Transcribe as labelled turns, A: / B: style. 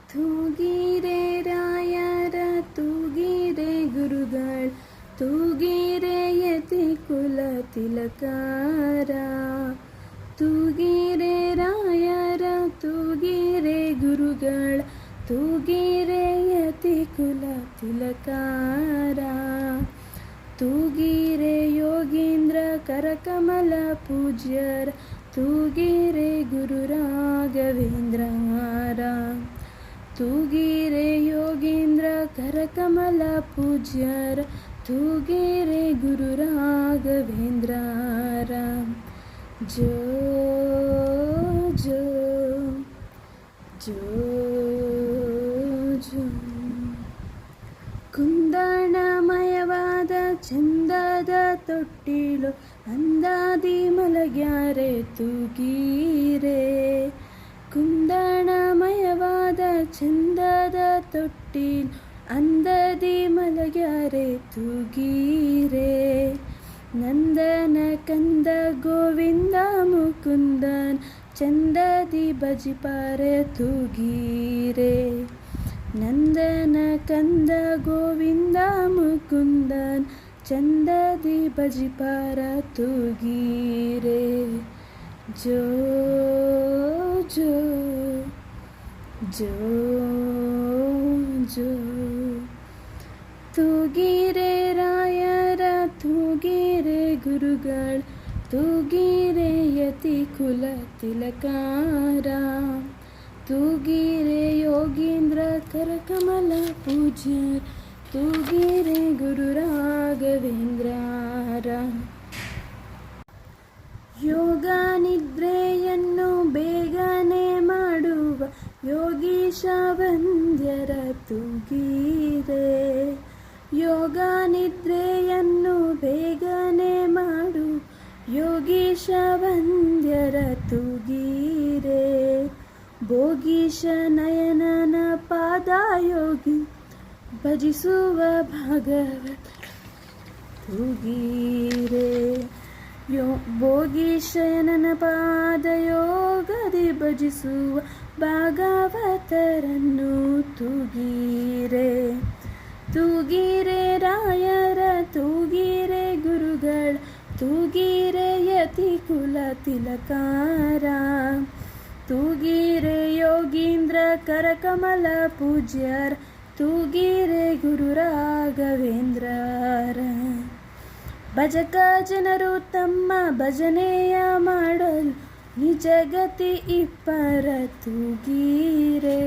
A: ತೂಗಿರೆ ರಾಯರ ತೂಗಿರೆ ಗುರುಗಳ ತೂಗಿರೆ ಯತಿ ಕುಲ ತಿಲಕಾರ ತೂಗಿರೆ ರಾಯರ ತೂಗಿರೆ ಗುರುಗಳ ತೂಗಿರೆ ಯತಿ ಕುಲ ತಿಲಕಾರ ತೂಗಿರೆ ಯೋಗೀಂದ್ರ ಕರಕಮಲ ಪೂಜ್ಯರ ತೂಗಿರೆ ಗುರು ರಾಘವೇಂದ್ರರ ತೂಗಿರೆ ಯೋಗೀಂದ್ರ ಕರಕಮಲ ಪೂಜ್ಯರ ತೂಗಿರೆ ಗುರು ರಾಘವೇಂದ್ರರ ಜೋ ಜೋ ಜೋ ಜೋ ಕುಂದಣಮಯವಾದ ಚಂದದ ತೊಟ್ಟಿಲು ಅಂದಾದಿ ಮಲಗ್ಯಾರೆ ತೂಗಿರೆ ಕುಂದಣಮಯವಾದ ಚಂದದ ತೊಟ್ಟಿಲು ಅಂದದಿ ಮಲಗ್ಯಾರೆ ತೂಗಿರೆ ನಂದನ ಕಂದ ಗೋವಿಂದ ಮುಕುಂದನ್ ಚಂದದಿ ಬಜಿಪಾರೆ ತೂಗಿರೆ ನಂದನ ಕಂದ ಗೋವಿಂದ ಮುಕುಂದನ್ ಚಂದದಿ ಬಜಿಪಾರ ತೂಗಿರೆ ಜೋ ಜೋ ಜೋ ಜೋ ತೂಗಿರೆ ರಾಯರ ತೂಗಿರೆ ಗುರುಗಳ ತೂಗಿರೆ ಯತಿ ಕುಲ ತಿಲಕಾರ ತೂಗಿರೆ ಯೋಗೀಂದ್ರ ಕರಕಮಲ ಪೂಜ್ಯರ ತೂಗಿರೆ ಗುರು ರಾಘವೇಂದ್ರರ ಯೋಗ ನಿದ್ರೆಯನ್ನು ಬೇಗನೆ ಮಾಡುವ ಯೋಗೀಶ ವಂದ್ಯರ ತೂಗಿರೆ ಯೋಗ ನಿದ್ರೆಯನ್ನು ಬೇಗನೆ ಮಾಡು ಯೋಗೀಶ ವಂದ್ಯರ ತೂಗಿರೆ ಭೋಗೀಶ ನಯನನ ಪಾದಯೋಗಿ ಭಜಿಸುವ ಭಾಗವತ ತೂಗಿರೆ ಭೋಗೀಶಯನನ ಪಾದಯೋಗದಿ ಭಜಿಸುವ ಭಾಗವತರನ್ನು ತೂಗಿರೆ ತೂಗಿರೆ ರಾಯರ ತೂಗಿರೆ ಗುರುಗಳ ತೂಗಿರೆ ಯತಿ ಕುಲ ತಿಲಕಾರ ತೂಗಿರೆ ಯೋಗೀಂದ್ರ ಕರಕಮಲ ಪೂಜ್ಯರ ತೂಗಿರೆ ಗುರು ರಾಘವೇಂದ್ರರ ಭಜಕ ಜನರು ತಮ್ಮ ಭಜನೆಯ ಮಾಡಲು ನಿಜಗತಿ ಇಪ್ಪರ ತೂಗಿರೆ